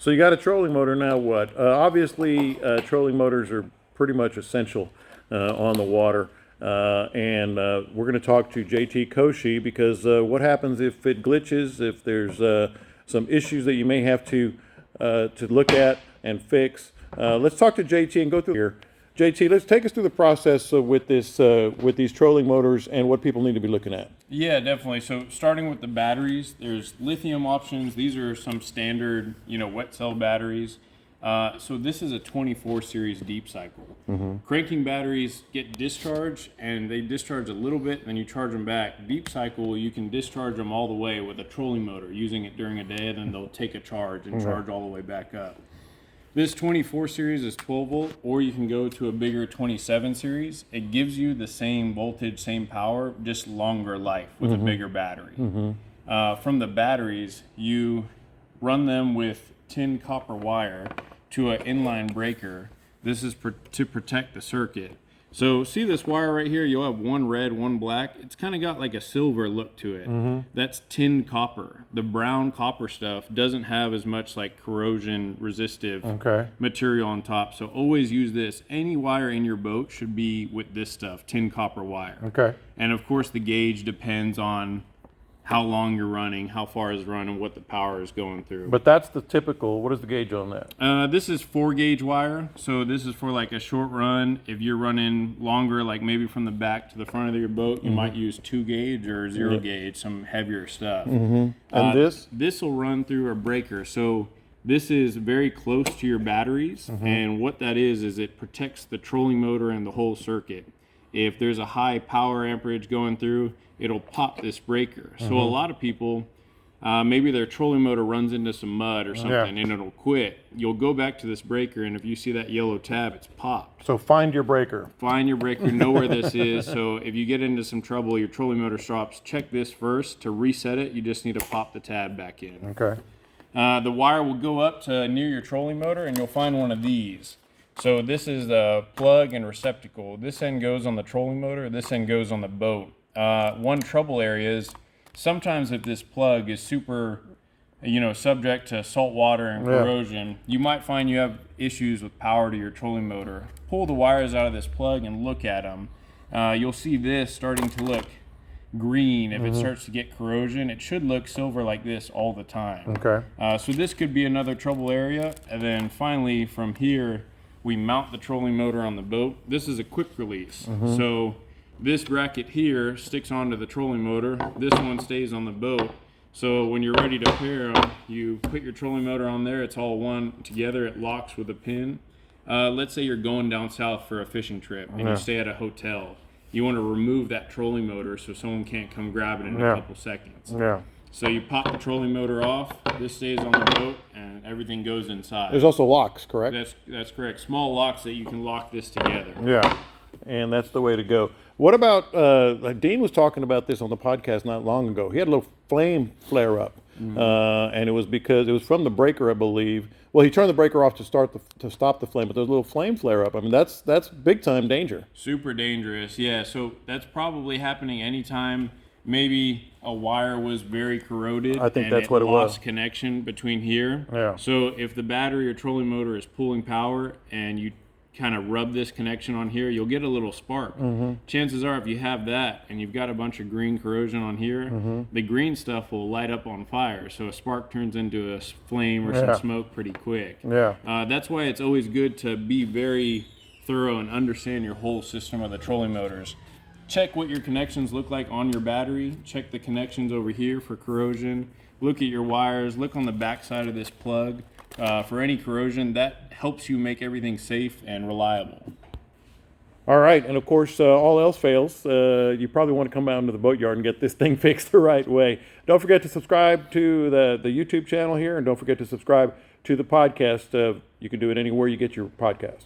So you got a trolling motor, now what? Obviously, trolling motors are pretty much essential on the water. And we're going to talk to JT Koshy because what happens if it glitches, if there's some issues that you may have to look at and fix. Let's talk to JT and go through here. JT, let's take us through the process with these trolling motors and what people need to be looking at. Yeah, definitely. So starting with the batteries, there's lithium options. These are some standard, wet cell batteries. So this is a 24 series deep cycle. Cranking batteries get discharged and they discharge a little bit, then you charge them back. Deep cycle, you can discharge them all the way with a trolling motor, using it during a day, and then they'll take a charge and charge all the way back up. This 24 series is 12 volt, or you can go to a bigger 27 series. It gives you the same voltage, same power, just longer life with a bigger battery. From the batteries, you run them with tin copper wire to an inline breaker. This is to protect the circuit. So see this wire right here? You'll have one red, one black. It's kind of got like a silver look to it. That's tin copper. The brown copper stuff doesn't have as much like corrosion resistive material on top. So always use this. Any wire in your boat should be with this stuff, tin copper wire. And of course the gauge depends on how long you're running, how far is running, what the power is going through. But that's the typical. What is the gauge on that? This is 4 gauge wire. So this is for like a short run. If you're running longer, like maybe from the back to the front of your boat, you might use 2 gauge or 0 gauge, some heavier stuff. And this? This will run through a breaker. So this is very close to your batteries. And what that is it protects the trolling motor and the whole circuit. If there's a high power amperage going through, it'll pop this breaker. So a lot of people, maybe their trolling motor runs into some mud or something and it'll quit. You'll go back to this breaker, and if you see that yellow tab, it's popped. So find your breaker. Find your breaker, know where this is. So if you get into some trouble, your trolling motor stops, check this first. To reset it, you just need to pop the tab back in. The wire will go up to near your trolling motor, and you'll find one of these. So this is the plug and receptacle. This end goes on the trolling motor, this end goes on the boat. One trouble area is sometimes if this plug is super, subject to salt water and corrosion, you might find you have issues with power to your trolling motor. Pull the wires out of this plug and look at them. You'll see this starting to look green. If it starts to get corrosion, it should look silver like this all the time. So this could be another trouble area. And then finally from here, we mount the trolling motor on the boat. This is a quick release. So this bracket here sticks onto the trolling motor. This one stays on the boat. So when you're ready to pair them, you put your trolling motor on there. It's all one together. It locks with a pin. Let's say you're going down south for a fishing trip and you stay at a hotel. You want to remove that trolling motor so someone can't come grab it in a couple seconds. So you pop the trolling motor off, this stays on the boat, and everything goes inside. There's also locks, correct? That's correct. Small locks that you can lock this together. And that's the way to go. What about, Dean was talking about this on the podcast not long ago. He had a little flame flare up, and it was because it was from the breaker, I believe. Well, he turned the breaker off to stop the flame, but there was a little flame flare up. I mean, that's big time danger. Super dangerous, yeah. So that's probably happening anytime maybe a wire was very corroded. I think that's what it was. Lost connection between here. So if the battery or trolling motor is pulling power and you kind of rub this connection on here, you'll get a little spark. Chances are if you have that and you've got a bunch of green corrosion on here, the green stuff will light up on fire. So a spark turns into a flame or some smoke pretty quick. That's why it's always good to be very thorough and understand your whole system of the trolling motors. Check what your connections look like on your battery. Check the connections over here for corrosion. Look at your wires. Look on the back side of this plug for any corrosion. That helps you make everything safe and reliable. All right, and of course, all else fails, you probably want to come out into the boatyard and get this thing fixed the right way. Don't forget to subscribe to the YouTube channel here, and don't forget to subscribe to the podcast. You can do it anywhere you get your podcast.